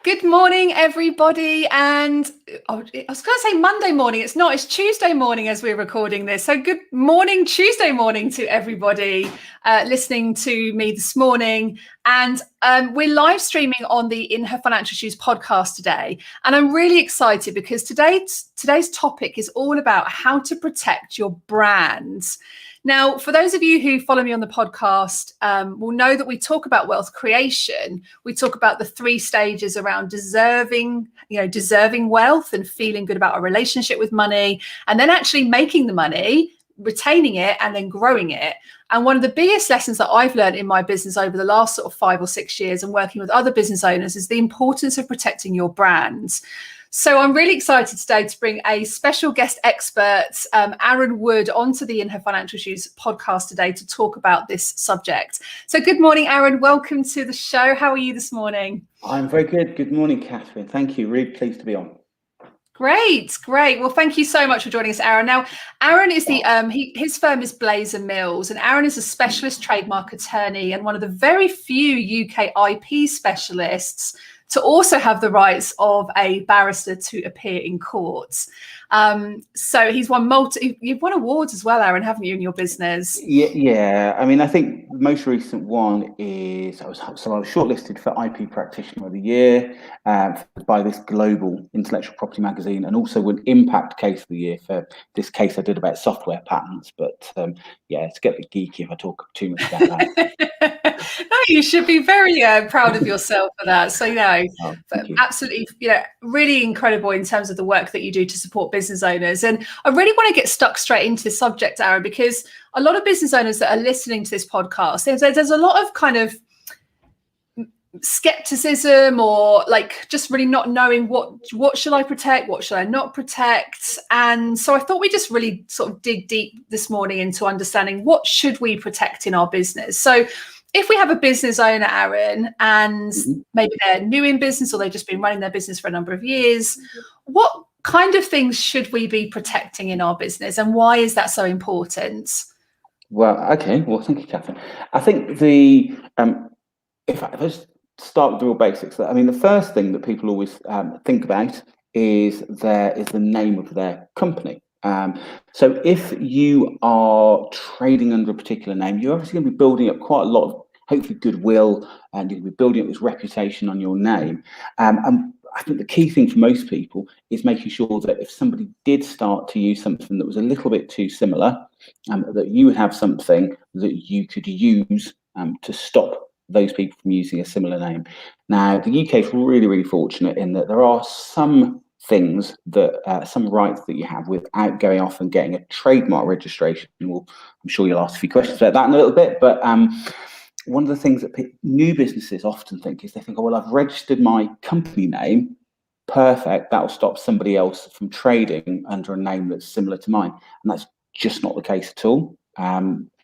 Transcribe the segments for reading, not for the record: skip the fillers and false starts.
Good morning, everybody. And I was going to say Monday morning. It's not, it's Tuesday morning as we're recording this. So good morning, Tuesday morning to everybody listening to me this morning. And we're live streaming on the In Her Financial Shoes podcast today. And I'm really excited because today's topic is all about how to protect your brands. Now, for those of you who follow me on the podcast, will know that we talk about wealth creation. We talk about the 3 stages around deserving wealth and feeling good about our relationship with money, and then actually making the money, retaining it, and then growing it. And one of the biggest lessons that I've learned in my business over the last sort of 5 or 6 years and working with other business owners is the importance of protecting your brands. So I'm really excited today to bring a special guest expert, Aaron Wood, onto the In Her Financial Shoes podcast today to talk about this subject. So good morning, Aaron. Welcome to the show. How are you this morning? I'm very good. Good morning, Catherine. Thank you. Really pleased to be on. Great. Well, thank you so much for joining us, Aaron. Now, Aaron is his firm is Blazer Mills, and Aaron is a specialist trademark attorney and one of the very few UK IP specialists to also have the rights of a barrister to appear in courts. So he's won you've won awards as well, Aaron, haven't you, in your business? Yeah. I mean, I think the most recent one is I was shortlisted for IP Practitioner of the Year by this global intellectual property magazine, and also won Impact Case of the Year for this case I did about software patents. But it's a bit geeky if I talk too much about that. No, you should be very proud of yourself for that. So, absolutely, really incredible in terms of the work that you do to support business owners. And I really want to get stuck straight into the subject, Aaron, because a lot of business owners that are listening to this podcast, there's a lot of kind of skepticism or like just really not knowing what should I protect, what should I not protect. And so I thought we just really sort of dig deep this morning into understanding what should we protect in our business. So if we have a business owner, Aaron, and maybe they're new in business or they've just been running their business for a number of years, what kind of things should we be protecting in our business, and why is that so important? Well, okay. Well, thank you, Catherine. I think if I just start with the real basics, I mean, the first thing that people always think about is the name of their company. So if you are trading under a particular name, you're obviously going to be building up quite a lot of hopefully goodwill, and you'll be building up this reputation on your name. And I think the key thing for most people is making sure that if somebody did start to use something that was a little bit too similar, that you would have something that you could use to stop those people from using a similar name. Now, the UK is really, really fortunate in that there are some things that some rights that you have without going off and getting a trademark registration. Well, I'm sure you'll ask a few questions about that in a little bit, but one of the things that new businesses often think is they think, oh, well, I've registered my company name, perfect, that'll stop somebody else from trading under a name that's similar to mine. And that's just not the case at all.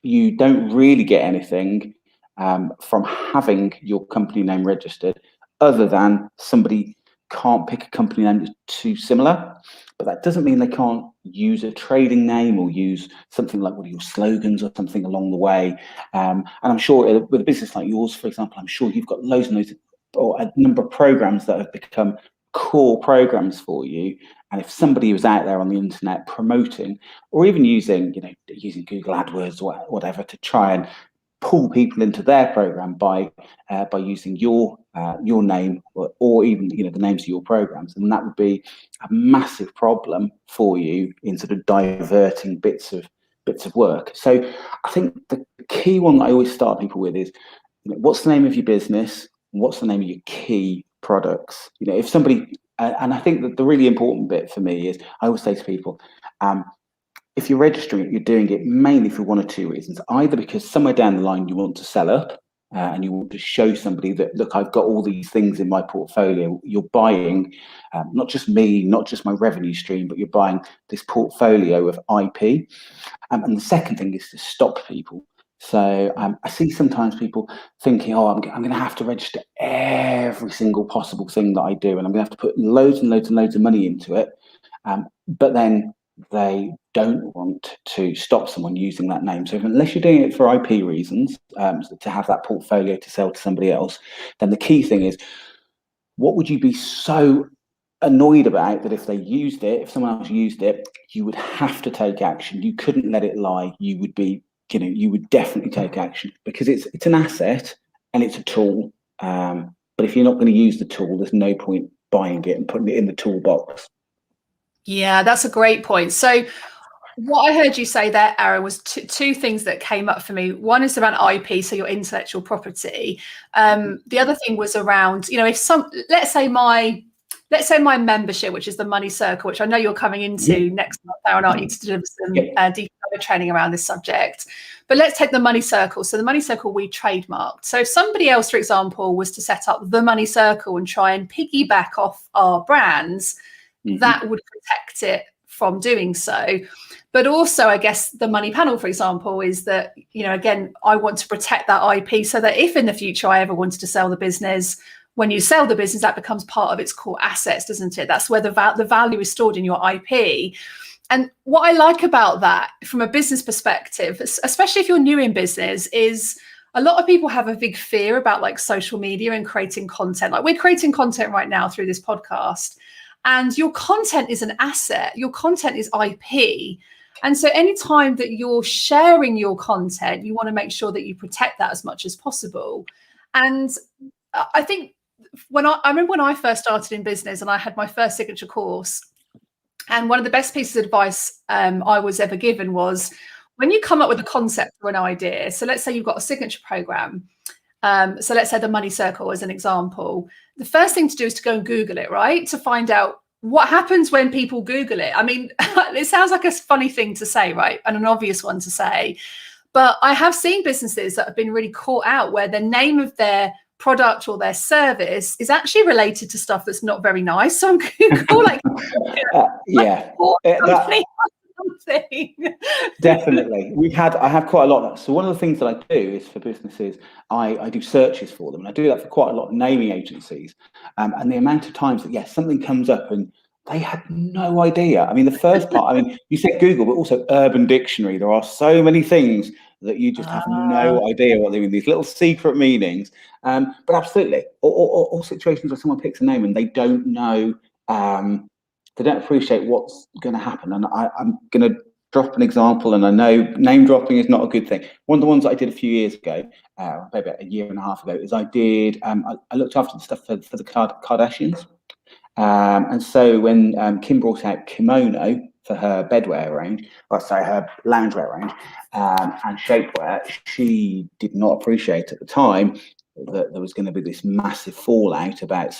You don't really get anything from having your company name registered other than somebody can't pick a company name that's too similar, but that doesn't mean they can't use a trading name or use something like one of your slogans or something along the way. And I'm sure with a business like yours, for example, I'm sure you've got loads and loads or a number of programs that have become core programs for you. And if somebody was out there on the internet promoting or even using Google AdWords or whatever to try and pull people into their program by using your name or even the names of your programs, and that would be a massive problem for you in sort of diverting bits of work. So I think the key one that I always start people with is, what's the name of your business? What's the name of your key products? If somebody, and I think that the really important bit for me is I always say to people, if you're registering it, you're doing it mainly for one or two reasons. Either because somewhere down the line you want to sell up and you want to show somebody that, look, I've got all these things in my portfolio. You're buying not just me, not just my revenue stream, but you're buying this portfolio of IP. And the second thing is to stop people. So I see sometimes people thinking, oh, I'm going to have to register every single possible thing that I do, and I'm going to have to put loads and loads and loads of money into it. But then they don't want to stop someone using that name. So unless you're doing it for IP reasons, to have that portfolio to sell to somebody else, then the key thing is what would you be so annoyed about that if they used it, if someone else used it, you would have to take action? You couldn't let it lie. You would be, you would definitely take action, because it's an asset and it's a tool. But if you're not going to use the tool, there's no point buying it and putting it in the toolbox. Yeah, that's a great point. So what I heard you say there, Aaron, was two things that came up for me. One is around IP, so your intellectual property. The other thing was around, if let's say my membership, which is the Money Circle, which I know you're coming into next month, Aaron, aren't you, to deliver some deep training around this subject. But let's take the Money Circle. So the Money Circle we trademarked. So if somebody else, for example, was to set up the Money Circle and try and piggyback off our brands, that would protect it from doing so. But also, I guess the Money Panel, for example, is that, again, I want to protect that IP so that if in the future I ever wanted to sell the business, when you sell the business, that becomes part of its core assets, doesn't it? That's where the value is stored in your IP. And what I like about that from a business perspective, especially if you're new in business, is a lot of people have a big fear about like social media and creating content. Like we're creating content right now through this podcast, and your content is an asset. Your content is IP. And so anytime that you're sharing your content, you want to make sure that you protect that as much as possible. And I think I remember when I first started in business and I had my first signature course, and one of the best pieces of advice I was ever given was, when you come up with a concept or an idea, so let's say you've got a signature program, so let's say the Money Circle as an example, the first thing to do is to go and Google it, right? To find out what happens when people Google it. I mean, it sounds like a funny thing to say, right? And an obvious one to say. But I have seen businesses that have been really caught out where the name of their product or their service is actually related to stuff that's not very nice. So on Google, Definitely. I have quite a lot of that. So one of the things that I do is for businesses, I do searches for them, and I do that for quite a lot of naming agencies. And the amount of times that something comes up and they had no idea. I mean, the first part, you said Google, but also Urban Dictionary. There are so many things that you just have no idea what they mean, these little secret meanings. But absolutely, or situations where someone picks a name and they don't know, they don't appreciate what's going to happen. And I'm going to drop an example, and I know name dropping is not a good thing. One of the ones that I did a few years ago, maybe a year and a half ago, is I looked after the stuff for the Kardashians. And so when Kim brought out Kimono for her bedwear range, her loungewear range, and shapewear, she did not appreciate at the time that there was going to be this massive fallout about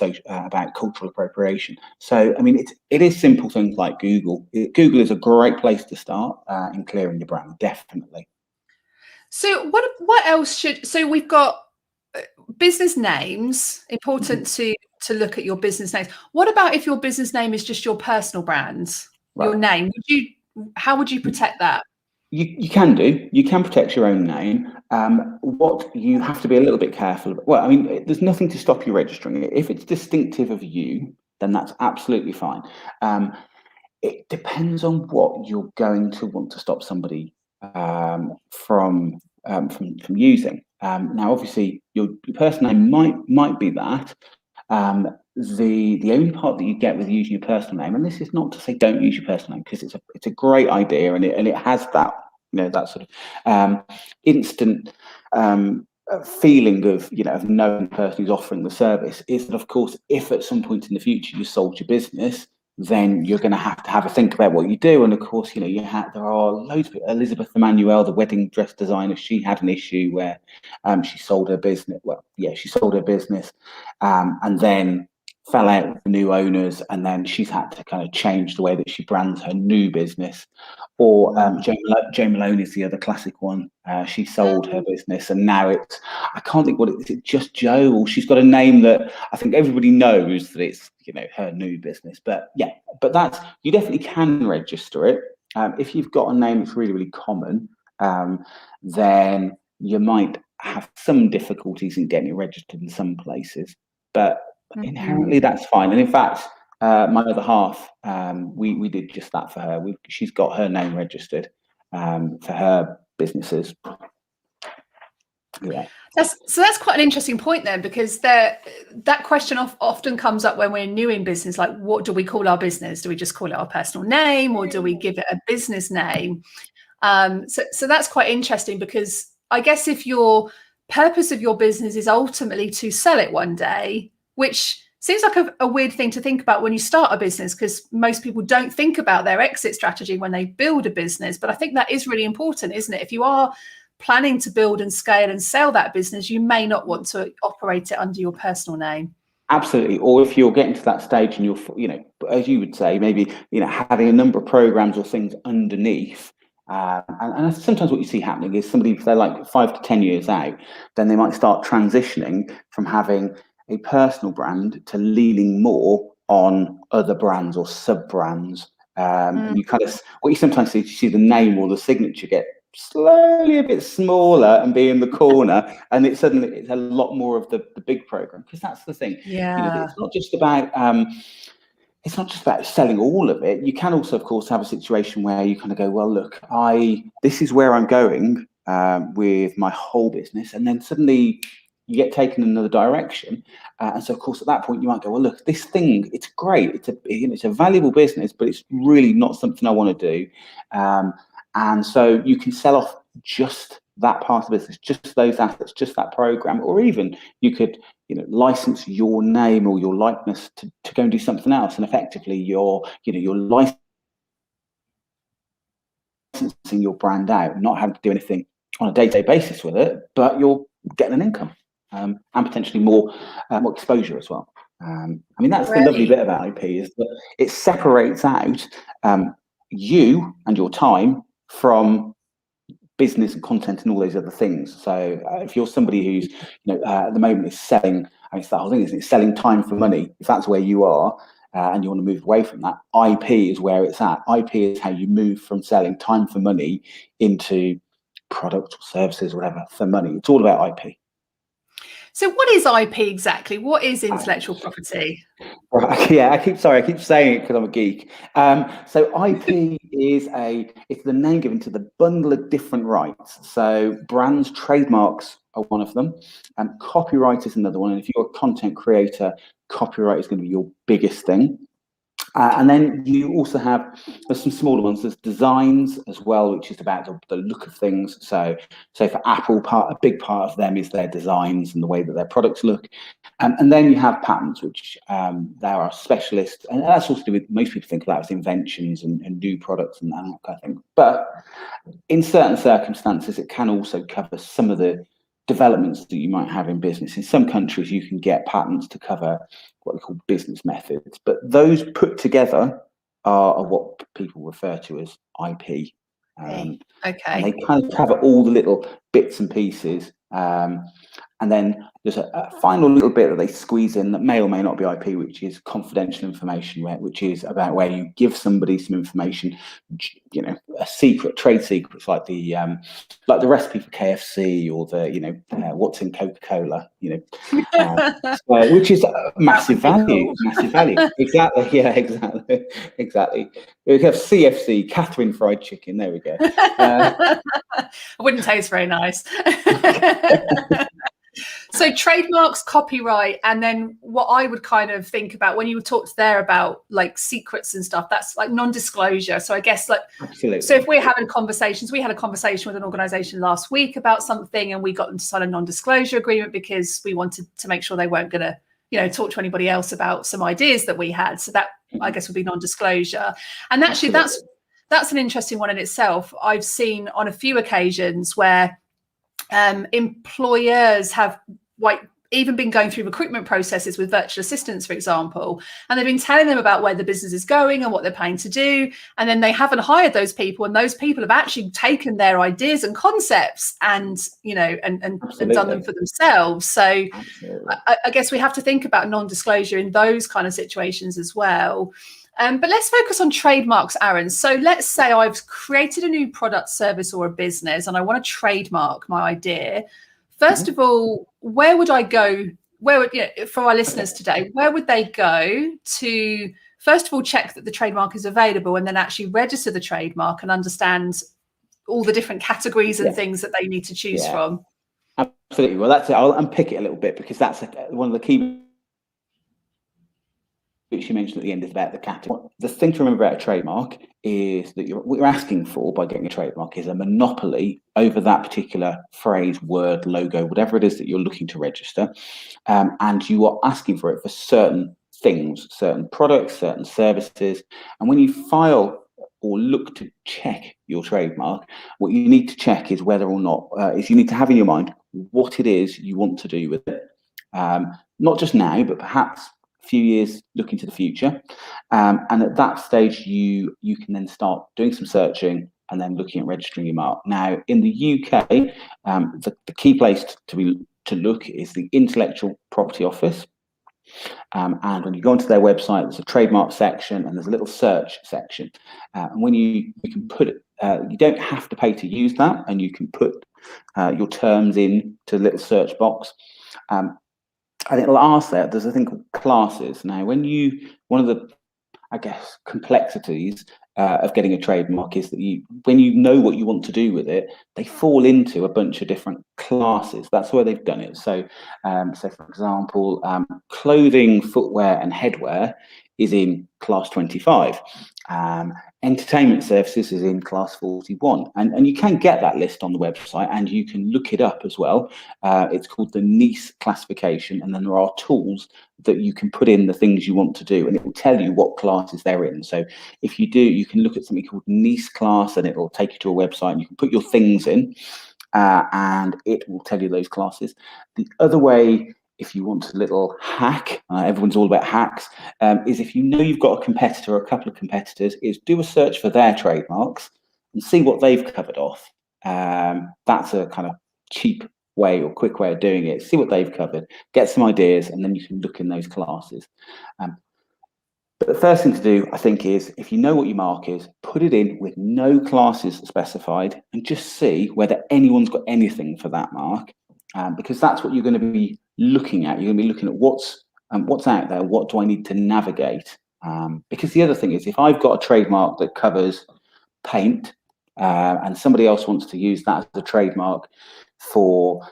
cultural appropriation. So, I mean, it is simple things like Google. Google is a great place to start in clearing your brand, definitely. So what else so we've got business names, important to look at your business names. What about if your business name is just your personal brand, your name? How would you protect that? You can protect your own name. What you have to be a little bit careful about, well, I mean, there's nothing to stop you registering it. If it's distinctive of you, then that's absolutely fine. It depends on what you're going to want to stop somebody from using. Now, obviously, your personal name might be that. The only part that you get with using your personal name, and this is not to say don't use your personal name, because it's a great idea, and it has that that sort of instant feeling of of knowing the person who's offering the service, is that of course if at some point in the future you sold your business, then you're going to have a think about what you do. And of course, there are loads of people. Elizabeth Emanuel, the wedding dress designer, she had an issue where she sold her business. She sold her business and then fell out with the new owners, and then she's had to kind of change the way that she brands her new business. Or Jo Malone is the other classic one. She sold her business, and now I can't think is it just Jo, or she's got a name that I think everybody knows that it's her new business. But that's, you definitely can register it. If you've got a name that's really, really common, then you might have some difficulties in getting it registered in some places, but inherently that's fine. And in fact, my other half, we did just that for her. She's got her name registered for her businesses. Yeah. That's quite an interesting point then, because that question often comes up when we're new in business, like what do we call our business? Do we just call it our personal name, or do we give it a business name? So that's quite interesting, because I guess if your purpose of your business is ultimately to sell it one day, which seems like a weird thing to think about when you start a business, because most people don't think about their exit strategy when they build a business. But I think that is really important, isn't it? If you are planning to build and scale and sell that business, you may not want to operate it under your personal name. Absolutely. Or if you're getting to that stage and you're, as you would say, maybe, having a number of programs or things underneath. And sometimes what you see happening is somebody, if they're like 5 to 10 years out, then they might start transitioning from having a personal brand to leaning more on other brands or sub brands. And you kind of, what you sometimes see, you see the name or the signature get slowly a bit smaller and be in the corner, and it's a lot more of the big program, because that's the thing. It's not just about selling all of it. You can also, of course, have a situation where you kind of go, well, look, this is where I'm going with my whole business, and then suddenly you get taken in another direction, and so of course at that point you might go, well, look, this thing, it's great, it's a valuable business, but it's really not something I want to do. And so you can sell off just that part of the business, just those assets, just that program, or even you could, license your name or your likeness to go and do something else, and effectively you're licensing your brand out, not having to do anything on a day-to-day basis with it, but you're getting an income and potentially more exposure as well. That's the lovely bit about IP, is that it separates out you and your time from business and content and all those other things. So if you're somebody who's, at the moment is selling, it's that whole thing, isn't it? Selling time for money. If that's where you are and you want to move away from that, IP is where it's at. IP is how you move from selling time for money into products or services or whatever for money. It's all about IP. So what is IP exactly? What is intellectual property? Right, yeah, I keep saying it because I'm a geek. So IP is it's the name given to the bundle of different rights. So brands, trademarks are one of them, and copyright is another one. And if you're a content creator, copyright is going to be your biggest thing. And then you also have, there's some smaller ones. There's designs as well, which is about the look of things. So for Apple, a big part of them is their designs and the way that their products look. And then you have patents, which they are specialists, and that's also to do with, most people think about as inventions and new products and that kind of thing. But in certain circumstances, it can also cover some of the developments that you might have in business. In some countries, you can get patents to cover what they call business methods, but those put together are what people refer to as IP. Okay. And they kind of cover all the little bits and pieces. And then there's a final little bit that they squeeze in that may or may not be IP, which is confidential information, which is about where you give somebody some information, a secret, trade secrets, like the recipe for KFC or the what's in Coca-Cola, which is massive value. Cool. Massive value. Exactly. Yeah. Exactly. We have CFC, Catherine Fried Chicken. There we go. Wouldn't taste very nice. So trademarks, copyright, and then what I would kind of think about when you talked there about like secrets and stuff, that's like non-disclosure. So I guess absolutely. So if we're having conversations, we had a conversation with an organization last week about something, and we got them to sign a non-disclosure agreement because we wanted to make sure they weren't going to, talk to anybody else about some ideas that we had. So that I guess would be non-disclosure. And actually that's an interesting one in itself. I've seen on a few occasions where employers have even been going through recruitment processes with virtual assistants, for example, and they've been telling them about where the business is going and what they're planning to do, and then they haven't hired those people, and those people have actually taken their ideas and concepts and done them for themselves. So I guess we have to think about non-disclosure in those kind of situations as well. But let's focus on trademarks, Aaron. So let's say I've created a new product, service, or a business, and I want to trademark my idea. First of all, where would I go? For our listeners today, where would they go to, first of all, check that the trademark is available, and then actually register the trademark and understand all the different categories and things that they need to choose from? Absolutely. Well, that's it. I'll unpick it a little bit because that's one of the key which you mentioned at the end is about the category. The thing to remember about a trademark is that what you're asking for by getting a trademark is a monopoly over that particular phrase, word, logo, whatever it is that you're looking to register. And you are asking for it for certain things, certain products, certain services. And when you file or look to check your trademark, what you need to check is whether or not, is you need to have in your mind what it is you want to do with it. Not just now, but perhaps few years looking to the future, and at that stage you can then start doing some searching and then looking at registering your mark. Now in the UK, the key place to look is the Intellectual Property Office, and when you go onto their website, there's a trademark section and there's a little search section, and when you can put it, you don't have to pay to use that, and you can put your terms in to the little search box. And it'll ask that there's a thing called classes. Now, one of the, I guess, complexities of getting a trademark is that when you know what you want to do with it, they fall into a bunch of different classes. That's where they've done it. So, for example, clothing, footwear, and headwear is in class 25. Entertainment services is in class 41, and you can get that list on the website, and you can look it up as well. It's called the NICE classification, and then there are tools that you can put in the things you want to do, and it will tell you what classes they're in. So if you do, you can look at something called NICE class, and it will take you to a website, and you can put your things in, and it will tell you those classes. The other way, if you want a little hack, everyone's all about hacks, is if you know you've got a competitor or a couple of competitors, is do a search for their trademarks and see what they've covered off. That's a kind of cheap way or quick way of doing it. See what they've covered, get some ideas, and then you can look in those classes. But the first thing to do, I think, is if you know what your mark is, put it in with no classes specified and just see whether anyone's got anything for that mark, because that's what you're going to be looking at. You're going to be looking at what's out there, what do I need to navigate? Because the other thing is, if I've got a trademark that covers paint and somebody else wants to use that as a trademark for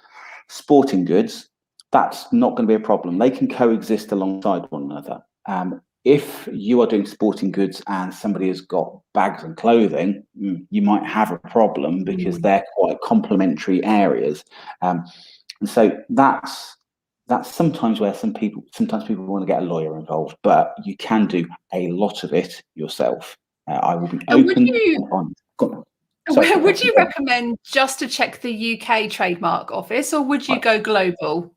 sporting goods, that's not going to be a problem. They can coexist alongside one another. If you are doing sporting goods and somebody has got bags and clothing, you might have a problem because they're quite complementary areas. And so that's sometimes where sometimes people want to get a lawyer involved, but you can do a lot of it yourself. I will be open and honest. Would you recommend just to check the UK trademark office, or would you go global?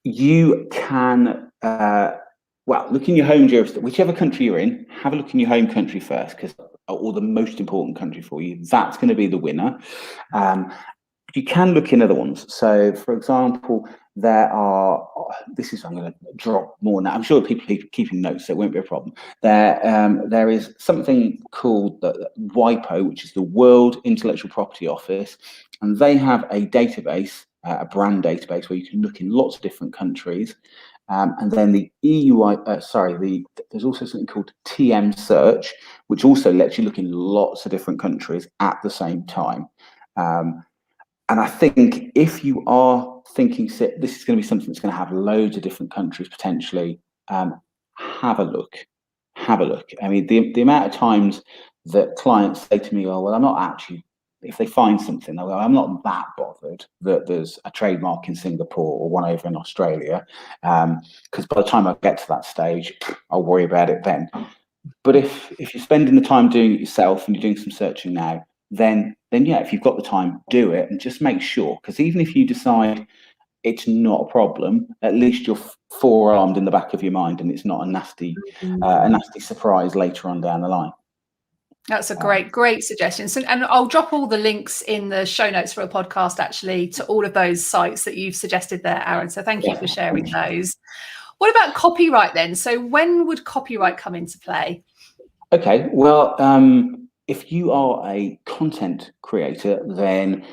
You can, well, look in your home jurisdiction, whichever country you're in, have a look in your home country first, or the most important country for you. That's going to be the winner. You can look in other ones. So, for example, there are, I'm going to drop more now. I'm sure people are keeping notes, so it won't be a problem. There is something called the WIPO, which is the World Intellectual Property Office, and they have a database, a brand database, where you can look in lots of different countries. And then the there's also something called TM Search, which also lets you look in lots of different countries at the same time. And I think if you are thinking this is going to be something that's going to have loads of different countries potentially, have a look. I mean, the amount of times that clients say to me, "Oh, well, I'm not actually." If they find something, they'll go, "I'm not that bothered that there's a trademark in Singapore or one over in Australia, because by the time I get to that stage, I'll worry about it then." But if you're spending the time doing it yourself and you're doing some searching now, then yeah, if you've got the time, do it, and just make sure, because even if you decide it's not a problem, at least you're forearmed in the back of your mind, and it's not a nasty surprise later on down the line. That's a great suggestion. So, and I'll drop all the links in the show notes for a podcast, actually, to all of those sites that you've suggested there, Aaron. So thank you for sharing those. What about copyright then? So when would copyright come into play? Okay, well, if you are a content creator, then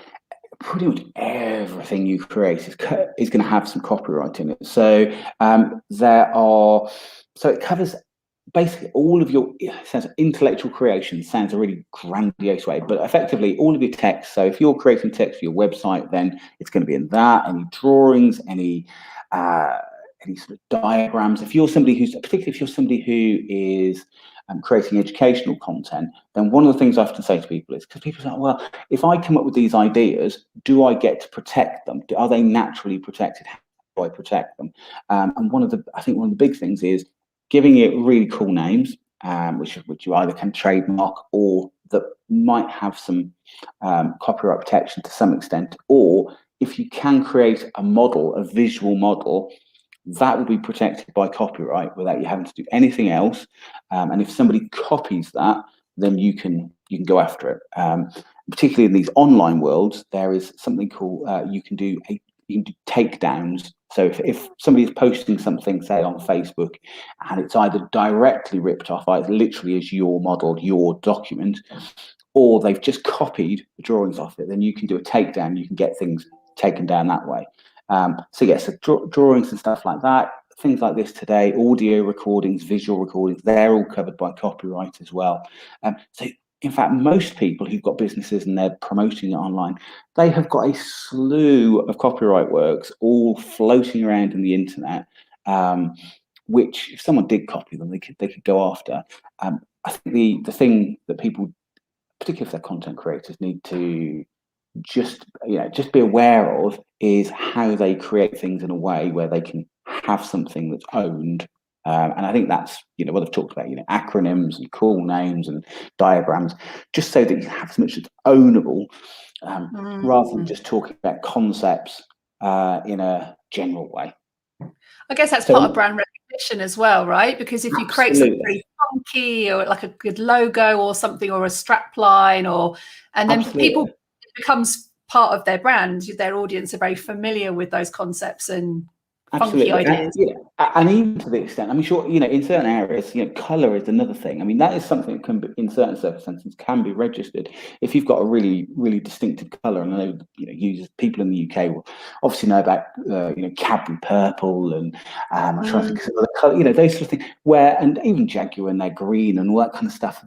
pretty much everything you create is going to have some copyright in it. So it covers basically all of your sounds intellectual creation sounds a really grandiose way, but effectively all of your text. So if you're creating text for your website, then it's going to be in that. Any drawings, any sort of diagrams. If you're somebody who is creating educational content, then one of the things I often say to people is, because people say, well, if I come up with these ideas, do I get to protect them? Are they naturally protected? How do I protect them? And I think one of the big things is giving it really cool names, which you either can trademark or that might have some copyright protection to some extent, or if you can create a visual model, that will be protected by copyright without you having to do anything else. And if somebody copies that, then you can go after it. Particularly in these online worlds, there is something called you can do takedowns. So if somebody is posting something, say on Facebook, and it's either directly ripped off, like literally as your model, your document, or they've just copied the drawings off it, then you can do a takedown. You can get things taken down that way. So drawings and stuff like that, things like this today, audio recordings, visual recordings, they're all covered by copyright as well. So in fact, most people who've got businesses and they're promoting it online, they have got a slew of copyright works all floating around in the internet, which if someone did copy them, they could go after. I think the thing that people, particularly if they're content creators, need to just be aware of is how they create things in a way where they can have something that's owned. And I think that's what I've talked about, acronyms and cool names and diagrams, just so that you have so much that's ownable, rather than just talking about concepts in a general way. I guess that's part of brand recognition as well, right? Because if you create something really funky or like a good logo or something, or a strap line, and then people, it becomes part of their brand, their audience are very familiar with those concepts and funky ideas. And even to the extent, I mean, sure, in certain areas, color is another thing. I mean, that is something that can be, in certain circumstances, can be registered. If you've got a really, really distinctive color, and I know, users, people in the UK will obviously know about, Cadbury purple, and I'm trying to think of other color, those sort of things. And even Jaguar and their green and all that kind of stuff.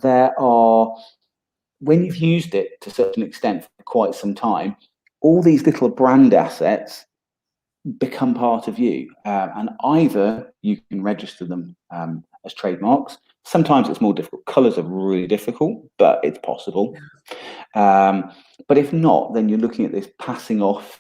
When you've used it to such an extent for quite some time, all these little brand assets become part of you, and either you can register them as trademarks. Sometimes it's more difficult. Colors are really difficult, but it's possible. But if not, then you're looking at this passing off.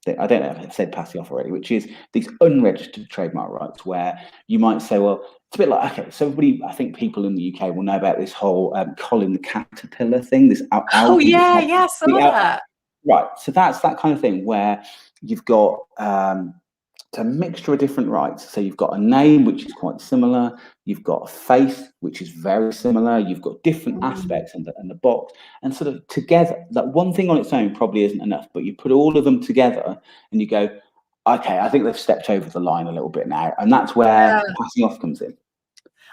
I don't know if I've said passing off already, which is these unregistered trademark rights, where you might say, well, it's a bit like, okay, so I think people in the UK will know about this whole Colin the Caterpillar thing. This saw that. Right, so that's that kind of thing where you've got a mixture of different rights. So you've got a name which is quite similar, you've got a face which is very similar, you've got different aspects and the box, and sort of together, that one thing on its own probably isn't enough, but you put all of them together and you go, okay, I think they've stepped over the line a little bit now, and that's where passing off comes in.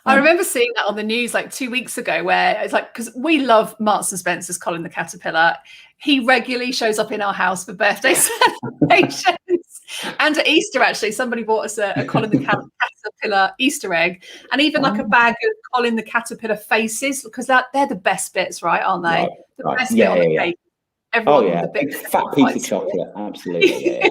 I remember seeing that on the news like 2 weeks ago, where it's like, because we love Marks and Spencer's Colin the Caterpillar. He regularly shows up in our house for birthday celebrations. And at Easter, actually, somebody bought us a Colin the Caterpillar Easter egg, and even like a bag of Colin the Caterpillar faces, because they're the best bits, right? Aren't they? The best bit on the cake. Everyone the big fat piece of chocolate, absolutely.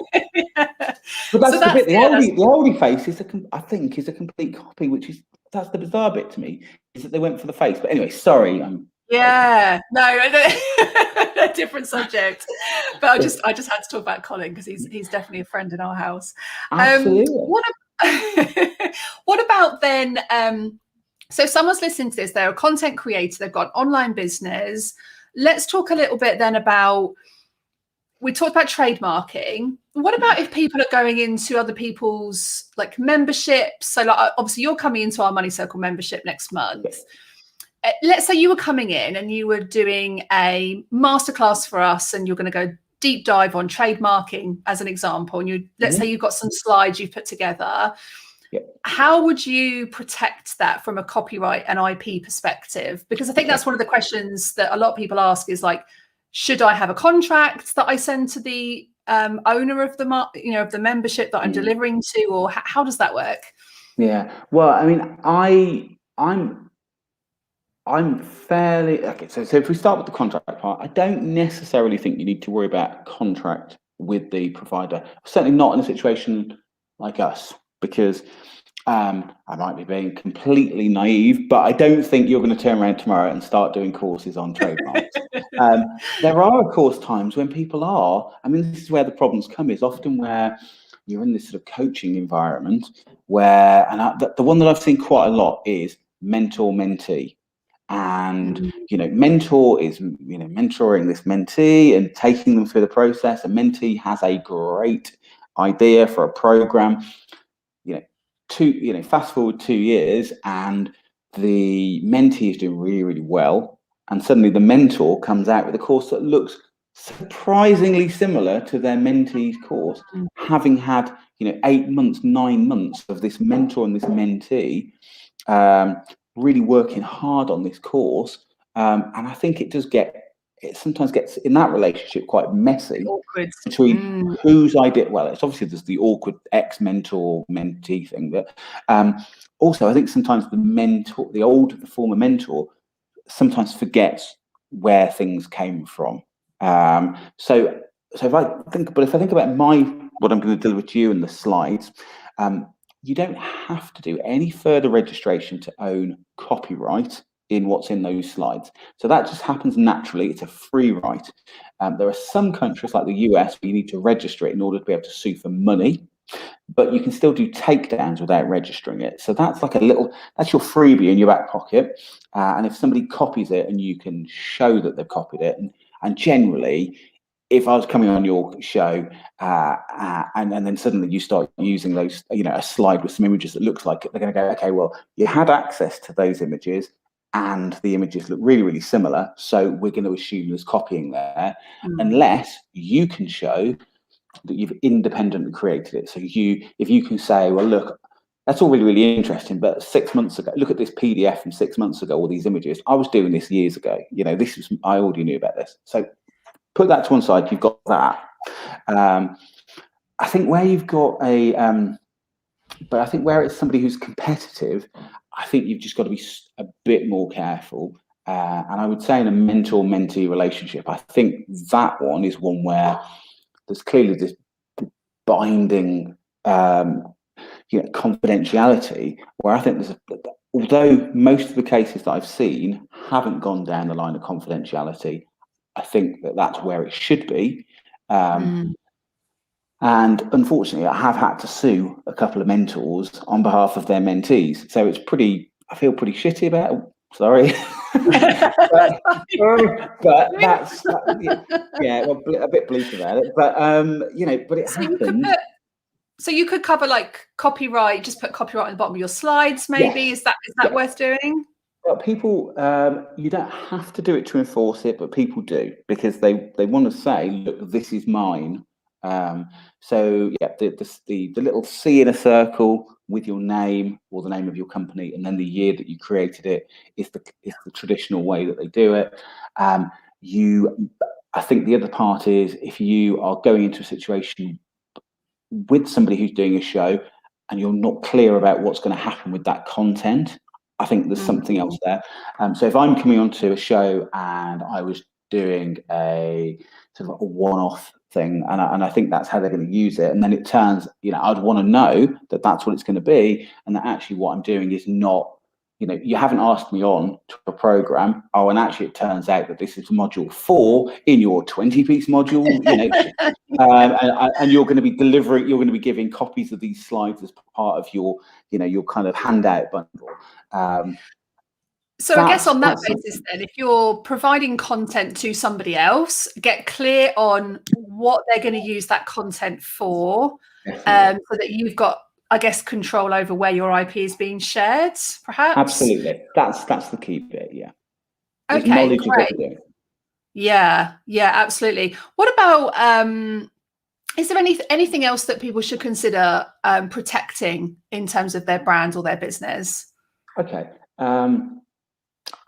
But that's the bit. The oldie face is I think is a complete copy, that's the bizarre bit to me, is that they went for the face. But anyway, sorry. A different subject. But I just had to talk about Colin because he's definitely a friend in our house. Absolutely. What about then? So someone's listening to this, they're a content creator, they've got an online business. Let's talk a little bit then about, we talked about trademarking. What about if people are going into other people's like memberships? So like, obviously you're coming into our Money Circle membership next month. Let's say you were coming in and you were doing a masterclass for us, and you're going to go deep dive on trademarking as an example. And let's say you've got some slides you've put together. How would you protect that from a copyright and IP perspective? Because I think that's one of the questions that a lot of people ask is like, should I have a contract that I send to the owner of of the membership that I'm delivering to, or how does that work? Yeah, well, I mean, I'm fairly okay. So if we start with the contract part, I don't necessarily think you need to worry about contract with the provider. Certainly not in a situation like us, because I might be being completely naive, but I don't think you're going to turn around tomorrow and start doing courses on trademarks. There are, of course, times when people are. I mean, this is where the problems come. Is often where you're in this sort of coaching environment where, and the one that I've seen quite a lot is mentor-mentee. And mentor is mentoring this mentee and taking them through the process. A mentee has a great idea for a program. Fast forward 2 years, and the mentee is doing really, really well, and suddenly the mentor comes out with a course that looks surprisingly similar to their mentee's course, having had 8 months, 9 months of this mentor and this mentee really working hard on this course, and I think it sometimes gets in that relationship quite messy. Awkward. Between whose idea. Well, it's obviously there's the awkward ex-mentor mentee thing, but also I think sometimes the former mentor sometimes forgets where things came from. So if I think about what I'm going to deliver to you in the slides, you don't have to do any further registration to own copyright in what's in those slides. So that just happens naturally. It's a free right. There are some countries like the US where you need to register it in order to be able to sue for money, but you can still do takedowns without registering it. So that's like that's your freebie in your back pocket. And if somebody copies it and you can show that they've copied it, and generally, if I was coming on your show and then suddenly you start using those, a slide with some images that looks like it, they're going to go, okay, well, you had access to those images and the images look really, really similar. So we're going to assume there's copying there, unless you can show that you've independently created it. So if you can say, well, look, that's all really, really interesting, but 6 months ago, look at this PDF from 6 months ago, all these images. I was doing this years ago. I already knew about this. So put that to one side, you've got that. I think where you've got but I think where it's somebody who's competitive, I think you've just got to be a bit more careful. And I would say in a mentor-mentee relationship, I think that one is one where there's clearly this binding, confidentiality, where I think although most of the cases that I've seen haven't gone down the line of confidentiality, I think that's where it should be. And unfortunately, I have had to sue a couple of mentors on behalf of their mentees. So I feel pretty shitty about it. Sorry. but that's, well, a bit bleak about it. But, but it happens. So you could cover like copyright, just put copyright on the bottom of your slides, maybe. Yes. Is that worth doing? Well, people, you don't have to do it to enforce it, but people do, because they want to say, look, this is mine. So yeah, the little C in a circle with your name or the name of your company and then the year that you created it is the traditional way that they do it. I think the other part is if you are going into a situation with somebody who's doing a show and you're not clear about what's going to happen with that content, I think there's something else there. So if I'm coming onto a show and I was doing a sort of a one-off thing, and I think that's how they're going to use it, and then it turns, I'd want to know that that's what it's going to be, and that actually what I'm doing is not, you haven't asked me on to a program. Oh, and actually it turns out that this is module 4 in your 20-piece module, and you're going to be delivering, you're going to be giving copies of these slides as part of your, your kind of handout bundle. So I guess on that basis then, if you're providing content to somebody else, get clear on what they're going to use that content for, so that you've got, I guess, control over where your IP is being shared, perhaps? Absolutely. That's the key bit, yeah. There's okay, knowledge great. Yeah, absolutely. What about, is there anything else that people should consider protecting in terms of their brand or their business? Okay.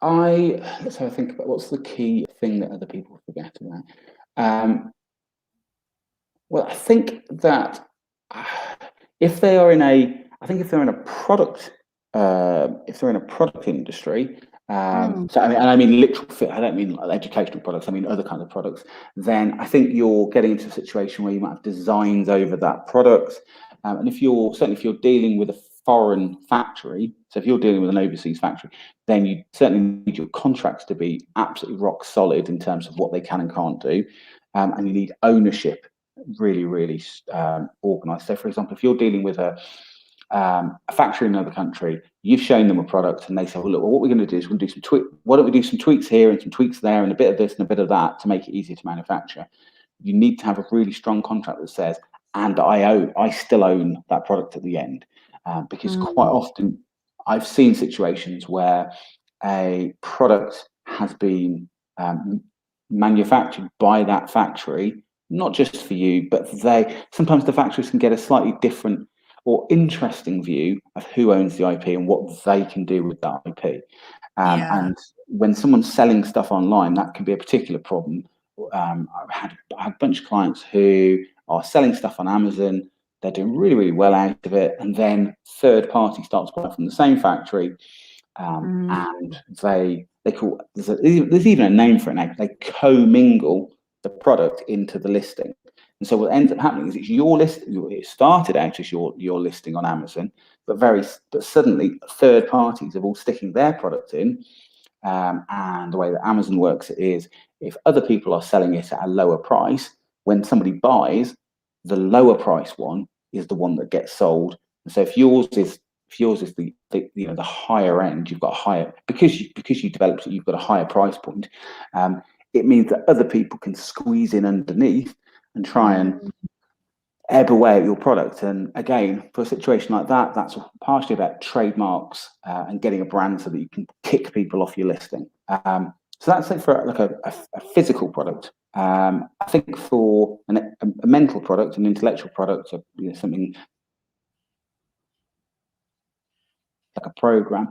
Let's have a think about what's the key thing that other people forget about. Well, I think that if they're in a product if they're in a product industry, so I mean literal fit, I don't mean like educational products, I mean other kinds of products, then I think you're getting into a situation where you might have designs over that product. And if you're dealing with a foreign factory, so if you're dealing with an overseas factory, then you certainly need your contracts to be absolutely rock solid in terms of what they can and can't do. And you need ownership really, really organized. So for example, if you're dealing with a factory in another country, you've shown them a product and they say, well, look, what we're going to do is we're going to do why don't we do some tweaks here and some tweaks there and a bit of this and a bit of that to make it easier to manufacture. You need to have a really strong contract that says, and I still own that product at the end. Because quite often I've seen situations where a product has been manufactured by that factory, not just for you, but sometimes the factories can get a slightly different or interesting view of who owns the IP and what they can do with that IP. And when someone's selling stuff online, that can be a particular problem. I've had a bunch of clients who are selling stuff on Amazon. They're doing really, really well out of it. And then third party starts buying from the same factory. And they call, there's even a name for it now. They commingle the product into the listing. And so what ends up happening is it's your list. It started out as your listing on Amazon, but suddenly third parties are all sticking their product in. And the way that Amazon works is if other people are selling it at a lower price, when somebody buys, the lower price one is the one that gets sold. And so if yours is the higher end, you've got a higher, because you developed it, you've got a higher price point. It means that other people can squeeze in underneath and try and ebb away at your product. And again, for a situation like that, that's partially about trademarks and getting a brand so that you can kick people off your listing. So that's it for like a physical product. I think for a mental product, an intellectual product, something like a program,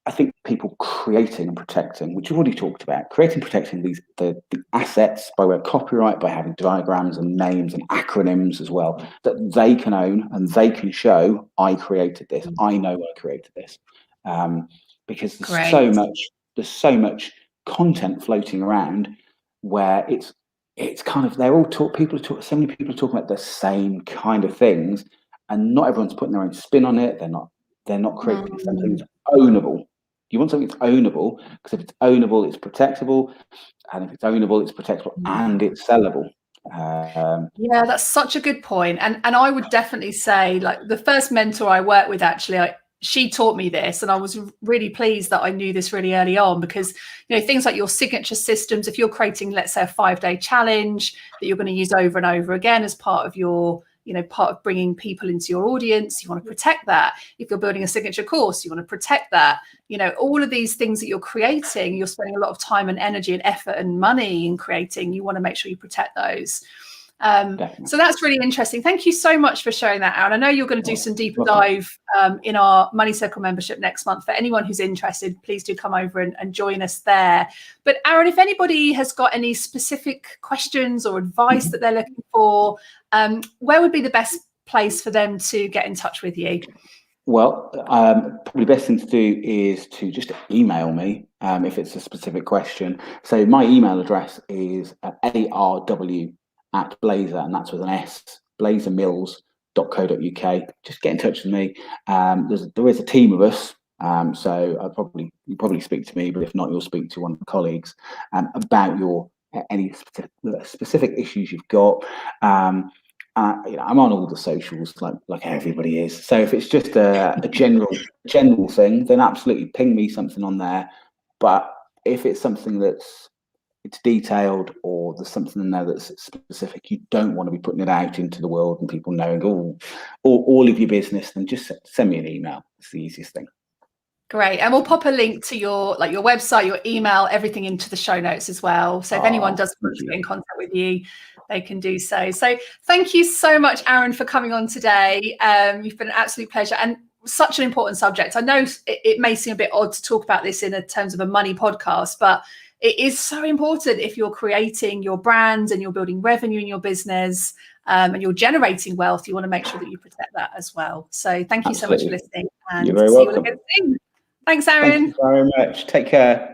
I think people creating and protecting, which we've already talked about, creating, protecting the assets by way of copyright, by having diagrams and names and acronyms as well, that they can own and they can show, I created this, I know I created this. Because there's so much content floating around where it's kind of, so many people are talking about the same kind of things, and not everyone's putting their own spin on it. They're not creating something that's ownable. You want something that's ownable, because if it's ownable, it's protectable, and if it's ownable, it's protectable and it's sellable. Yeah, that's such a good point. And I would definitely say, like, the first mentor I worked with, actually, she taught me this, and I was really pleased that I knew this really early on, because things like your signature systems, if you're creating, let's say, a 5-day challenge that you're going to use over and over again as part of your part of bringing people into your audience, you want to protect that. If you're building a signature course, you want to protect that. All of these things that you're creating, you're spending a lot of time and energy and effort and money in creating, you want to make sure you protect those. So that's really interesting. Thank you so much for sharing that, Aaron. I know you're going to do some deeper dive in our Money Circle membership next month. For anyone who's interested, please do come over and join us there. But Aaron, if anybody has got any specific questions or advice that they're looking for, where would be the best place for them to get in touch with you? Well, probably the best thing to do is to just email me if it's a specific question. So my email address is arw@blazer, and that's with an S, blazermills.co.uk. Just get in touch with me. There is a team of us, so you probably speak to me, but if not, you'll speak to one of the colleagues about any specific issues you've got. I'm on all the socials like everybody is. So if it's just a general thing, then absolutely ping me something on there. But if it's something it's detailed, or there's something in there that's specific, you don't want to be putting it out into the world and people knowing all of your business, then just send me an email. It's the easiest thing. Great. And we'll pop a link to your website, your email, everything into the show notes as well. So if anyone does want to get in contact with you, they can do so. So thank you so much, Aaron, for coming on today. You've been an absolute pleasure, and such an important subject. I know it may seem a bit odd to talk about this in terms of a money podcast, but it is so important if you're creating your brand and you're building revenue in your business and you're generating wealth. You want to make sure that you protect that as well. So thank you so much for listening, and You're very see you welcome. again soon. Thanks, Thank Aaron. you very much. Take care.